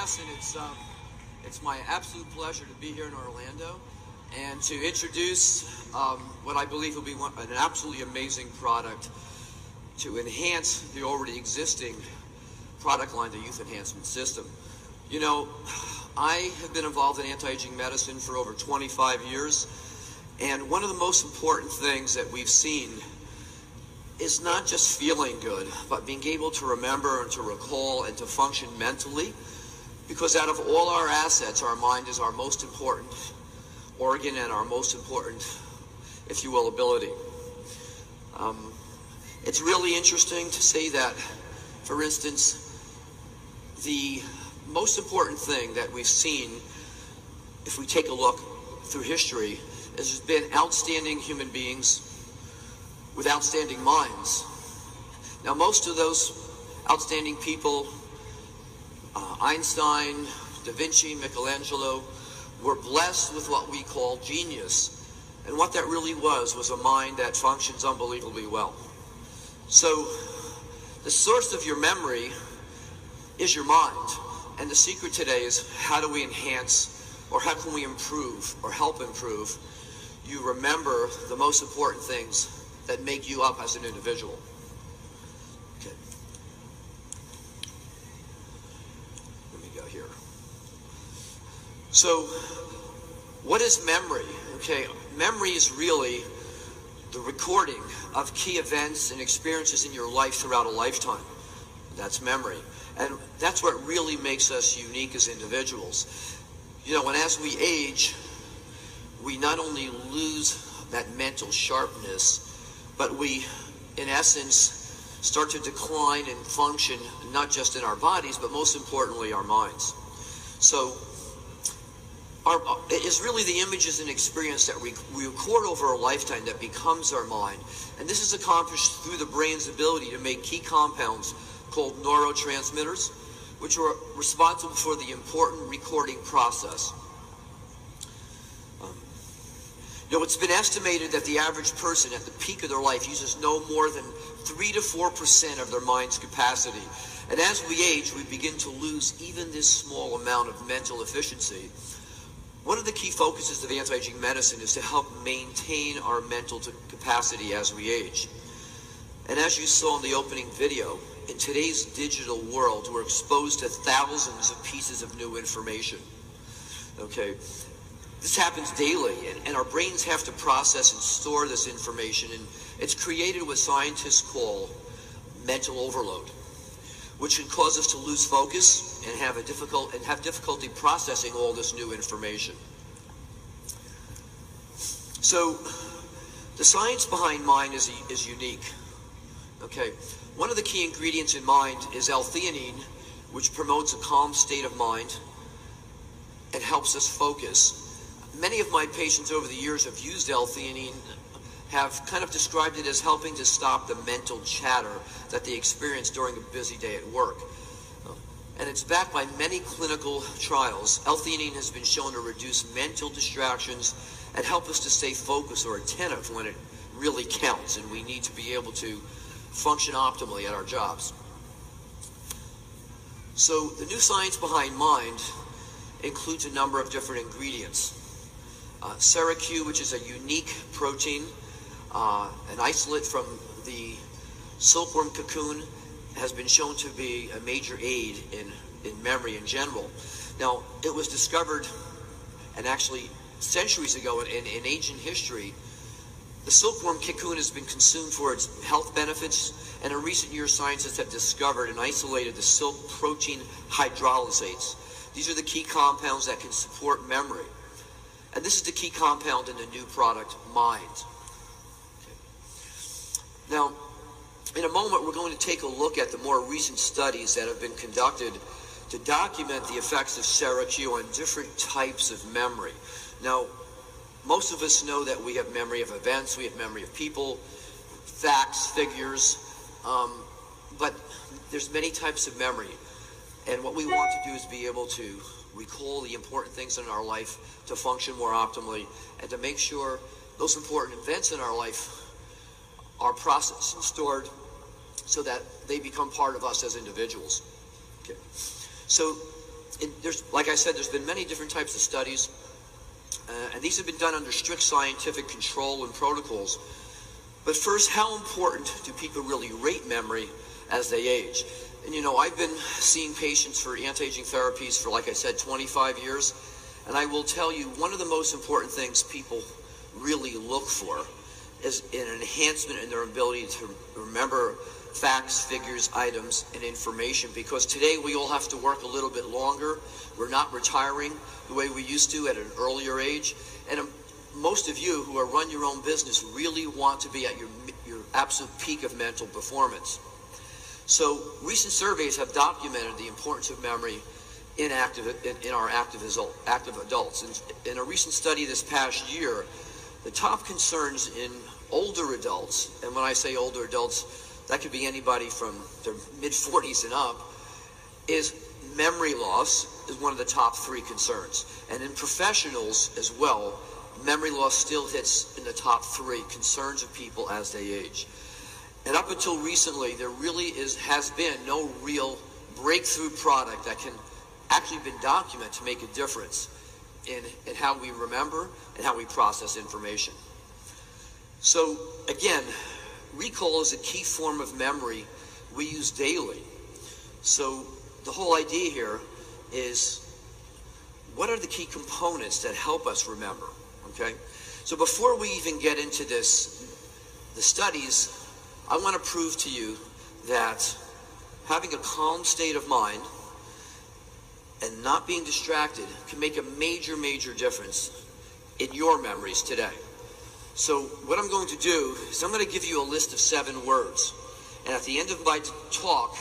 class, and it's my absolute pleasure to be here in Orlando and to introduce what I believe will be an absolutely amazing product to enhance the already existing product line, the Youth Enhancement System. You know, I have been involved in anti-aging medicine for over 25 years, and one of the most important things that we've seen is not just feeling good, but being able to remember and to recall and to function mentally, because out of all our assets, our mind is our most important organ and our most important, if you will, ability. It's really interesting to say that, for instance, the most important thing that we've seen, if we take a look through history, has been outstanding human beings with outstanding minds. Now, most of those outstanding people, Einstein, Da Vinci, Michelangelo, were blessed with what we call genius. And what that really was a mind that functions unbelievably well. So, the source of your memory is your mind. And the secret today is, how do we enhance, or how can we improve, or help improve you remember the most important things that make you up as an individual. Okay. Let me go here. So, what is memory? Okay, memory is really the recording of key events and experiences in your life throughout a lifetime. That's memory. And that's what really makes us unique as individuals. You know, and as we age, we not only lose that mental sharpness, but we, in essence, start to decline and function not just in our bodies, but most importantly, our minds. So, it is really the images and experience that we record over a lifetime that becomes our mind. And this is accomplished through the brain's ability to make key compounds called neurotransmitters, which are responsible for the important recording process. You know, it's been estimated that the average person at the peak of their life uses no more than 3 to 4% of their mind's capacity. And as we age, we begin to lose even this small amount of mental efficiency. One of the key focuses of anti-aging medicine is to help maintain our mental capacity as we age. And as you saw in the opening video, in today's digital world, we're exposed to thousands of pieces of new information. Okay, this happens daily, and our brains have to process and store this information, and it's created what scientists call mental overload, which can cause us to lose focus and have difficulty processing all this new information. So, the science behind mind is unique. Okay, one of the key ingredients in mind is L-theanine, which promotes a calm state of mind and helps us focus. Many of my patients over the years have used L-theanine, have kind of described it as helping to stop the mental chatter that they experience during a busy day at work. And it's backed by many clinical trials. L-theanine has been shown to reduce mental distractions and help us to stay focused or attentive when it really counts, and we need to be able to function optimally at our jobs. So the new science behind mind includes a number of different ingredients. SeraQ, which is a unique protein, an isolate from the silkworm cocoon, has been shown to be a major aid in memory in general. Now, it was discovered, and actually centuries ago in ancient history, the silkworm cocoon has been consumed for its health benefits, and in recent years scientists have discovered and isolated the silk protein hydrolysates. These are the key compounds that can support memory. And this is the key compound in the new product, Mind. Okay. Now, in a moment, we're going to take a look at the more recent studies that have been conducted to document the effects of SeraQ on different types of memory. Now, most of us know that we have memory of events, we have memory of people, facts, figures, but there's many types of memory. And what we want to do is be able to recall the important things in our life to function more optimally and to make sure those important events in our life are processed and stored so that they become part of us as individuals. Okay. So like I said, there's been many different types of studies, and these have been done under strict scientific control and protocols. But first, how important do people really rate memory as they age? And you know, I've been seeing patients for anti-aging therapies for, like I said, 25 years. And I will tell you, one of the most important things people really look for is an enhancement in their ability to remember facts, figures, items, and information. Because today we all have to work a little bit longer. We're not retiring the way we used to at an earlier age. And most of you who run your own business really want to be at your absolute peak of mental performance. So recent surveys have documented the importance of memory in our active adults. And in a recent study this past year, the top concerns in older adults, and when I say older adults, that could be anybody from their mid-40s and up, is memory loss is one of the top 3 concerns. And in professionals as well, memory loss still hits in the top 3 concerns of people as they age. And up until recently, there really has been no real breakthrough product that can actually been documented to make a difference in how we remember and how we process information. So again, recall is a key form of memory we use daily. So the whole idea here is, what are the key components that help us remember? Okay, so before we even get into the studies, I want to prove to you that having a calm state of mind and not being distracted can make a major, major difference in your memories today. So what I'm going to do is I'm going to give you a list of 7 words. And at the end of my talk,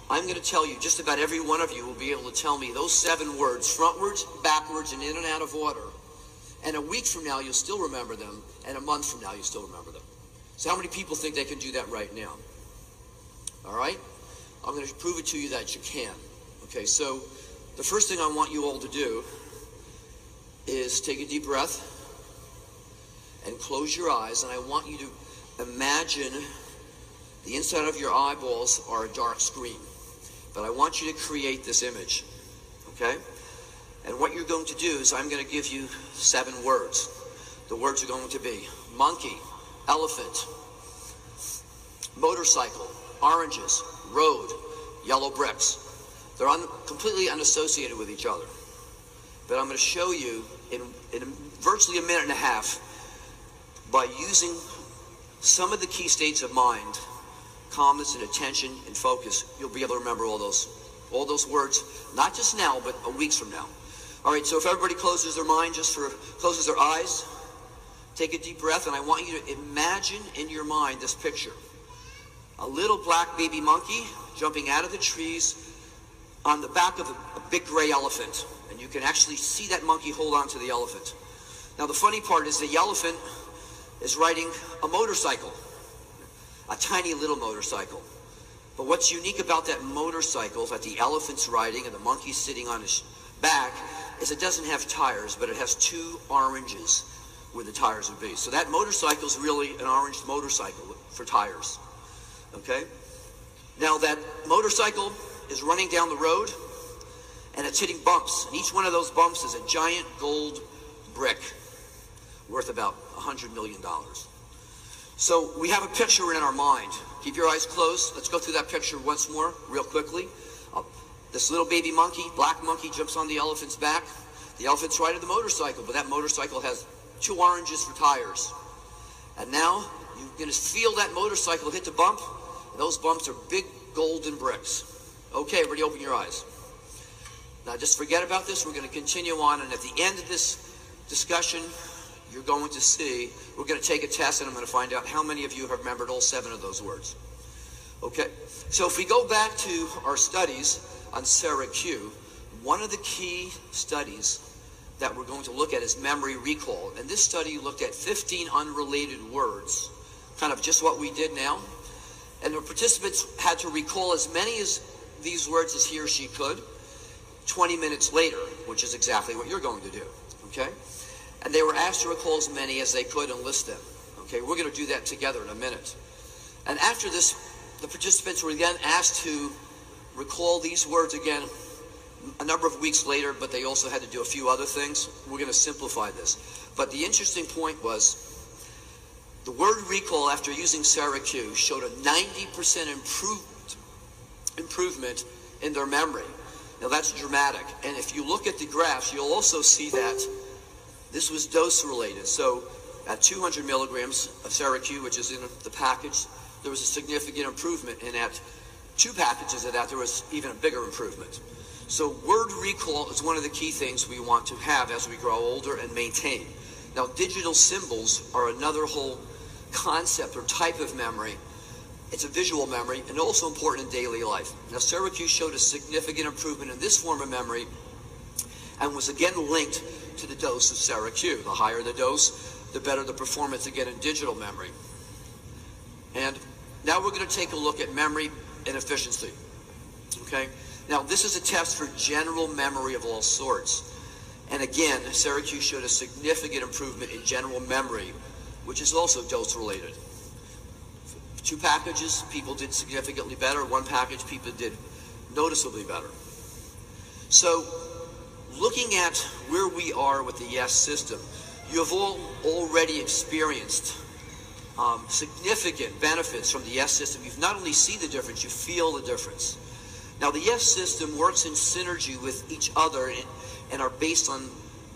I'm going to tell you, just about every one of you will be able to tell me those 7 words, frontwards, backwards, and in and out of order. And a week from now, you'll still remember them. And a month from now, you'll still remember them. So how many people think they can do that right now? All right? I'm going to prove it to you that you can. Okay, so the first thing I want you all to do is take a deep breath and close your eyes. And I want you to imagine the inside of your eyeballs are a dark screen. But I want you to create this image. Okay? And what you're going to do is I'm going to give you 7 words. The words are going to be monkey, elephant, motorcycle, oranges, road, yellow bricks. They're completely unassociated with each other. But I'm going to show you in virtually a minute and a half, by using some of the key states of mind, calmness and attention and focus, you'll be able to remember all those words, not just now, but weeks from now. All right, so if everybody closes their mind, closes their eyes, take a deep breath, and I want you to imagine in your mind this picture. A little black baby monkey jumping out of the trees on the back of a big gray elephant. And you can actually see that monkey hold on to the elephant. Now the funny part is the elephant is riding a motorcycle, a tiny little motorcycle. But what's unique about that motorcycle that the elephant's riding and the monkey's sitting on his back is it doesn't have tires, but it has 2 oranges where the tires would be. So that motorcycle is really an orange motorcycle for tires. Okay? Now that motorcycle is running down the road and it's hitting bumps. And each one of those bumps is a giant gold brick worth about $100 million. So we have a picture in our mind. Keep your eyes closed. Let's go through that picture once more, real quickly. This little baby monkey, black monkey, jumps on the elephant's back. The elephant's riding the motorcycle, but that motorcycle has 2 oranges for tires. And now you're going to feel that motorcycle hit the bump. And those bumps are big golden bricks. Okay, everybody open your eyes. Now just forget about this. We're going to continue on, and at the end of this discussion, you're going to see, we're going to take a test, and I'm going to find out how many of you have remembered all 7 of those words. Okay, so if we go back to our studies on SERAQ, one of the key studies that we're going to look at is memory recall. And this study looked at 15 unrelated words, kind of just what we did now. And the participants had to recall as many of these words as he or she could 20 minutes later, which is exactly what you're going to do, okay? And they were asked to recall as many as they could and list them, okay? We're going to do that together in a minute. And after this, the participants were then asked to recall these words again a number of weeks later, but they also had to do a few other things. We're going to simplify this. But the interesting point was the word recall after using Syracuse showed a 90% improvement in their memory. Now that's dramatic. And if you look at the graphs, you'll also see that this was dose related. So at 200 milligrams of Syracuse, which is in the package, there was a significant improvement. And at 2 packages of that, there was even a bigger improvement. So word recall is one of the key things we want to have as we grow older and maintain. Now digital symbols are another whole concept or type of memory. It's a visual memory and also important in daily life. Now Syracuse showed a significant improvement in this form of memory and was again linked to the dose of Syracuse. The higher the dose, the better the performance again in digital memory. And now we're going to take a look at memory and efficiency. Okay? Now this is a test for general memory of all sorts. And again, Syracuse showed a significant improvement in general memory, which is also dose related. 2 packages, people did significantly better. 1 package, people did noticeably better. So looking at where we are with the YES system, you have all already experienced significant benefits from the YES system. You've not only seen the difference, you feel the difference. Now the YES system works in synergy with each other and are based on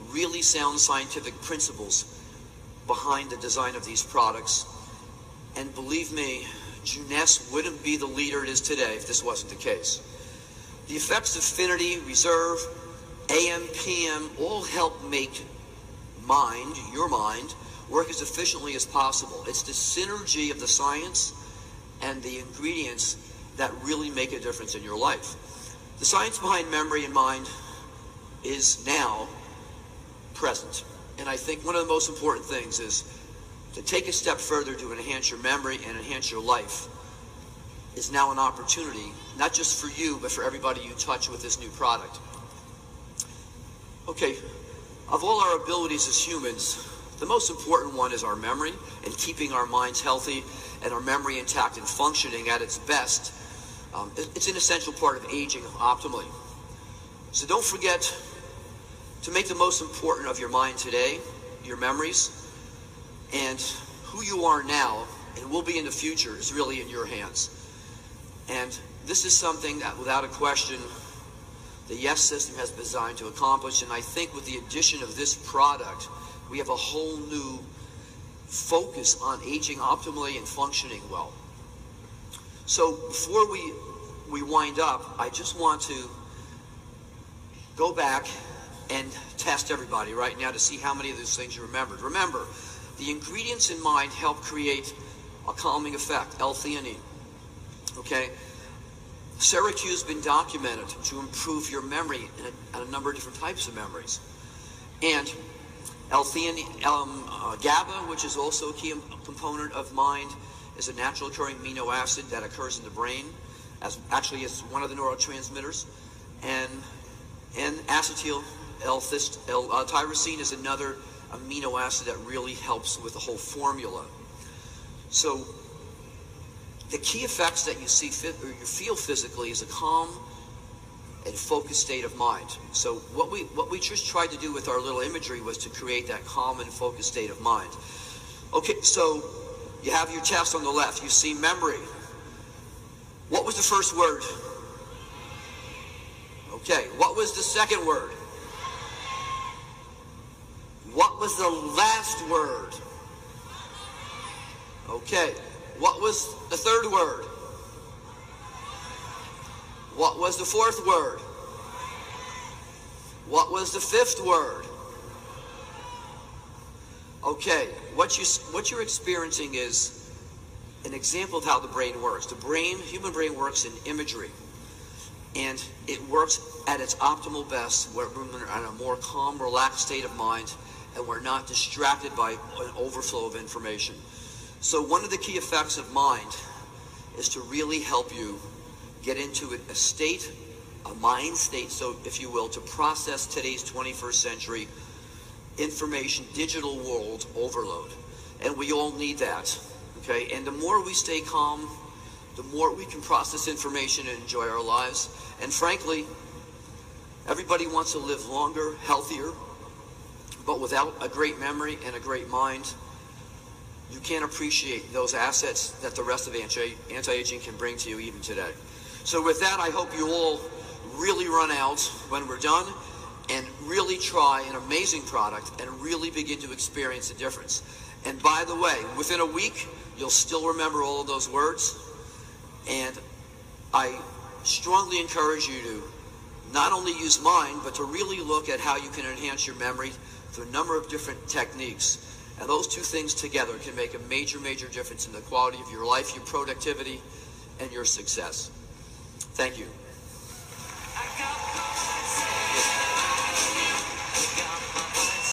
really sound scientific principles behind the design of these products. And believe me, Juness wouldn't be the leader it is today if this wasn't the case. The effects of affinity, reserve, AM, PM all help make your mind, work as efficiently as possible. It's the synergy of the science and the ingredients that really make a difference in your life. The science behind memory and mind is now present. And I think one of the most important things is to take a step further to enhance your memory and enhance your life is now an opportunity, not just for you, but for everybody you touch with this new product. Okay, of all our abilities as humans, the most important one is our memory and keeping our minds healthy and our memory intact and functioning at its best. It's an essential part of aging optimally. So don't forget to make the most important of your mind today, your memories, and who you are now and will be in the future is really in your hands. And this is something that, without a question, the YES system has been designed to accomplish. And I think with the addition of this product, we have a whole new focus on aging optimally and functioning well. So before we wind up, I just want to go back and test everybody right now to see how many of those things you remembered. Remember, the ingredients in mind help create a calming effect, L-theanine. Okay? Syracuse has been documented to improve your memory in a number of different types of memories. And L-theanine, GABA, which is also a key component of mind, is a natural occurring amino acid that occurs in the brain, actually is one of the neurotransmitters. And acetyl L-tyrosine is another amino acid that really helps with the whole formula. So the key effects that you see or you feel physically is a calm and focused state of mind. So what we just tried to do with our little imagery was to create that calm and focused state of mind. Okay, so you have your test on the left. You see memory. What was the first word? Okay, what was the second word? What was the last word? Okay, what was the third word? What was the fourth word? What was the fifth word? Okay, what you're experiencing is an example of how the brain works. Human brain works in imagery. And it works at its optimal best where we're in a more calm, relaxed state of mind and we're not distracted by an overflow of information. So one of the key effects of mind is to really help you get into a mind state, so if you will, to process today's 21st century information, digital world overload. And we all need that, okay? And the more we stay calm, the more we can process information and enjoy our lives. And frankly, Everybody wants to live longer, healthier, but without a great memory and a great mind, you can't appreciate those assets that the rest of anti-aging can bring to you even today. So with that, I hope you all really run out when we're done and really try an amazing product and really begin to experience a difference. And by the way, within a week, you'll still remember all of those words. And I strongly encourage you to not only use mine, but to really look at how you can enhance your memory through a number of different techniques. And those two things together can make a major, major difference in the quality of your life, your productivity, and your success. Thank you.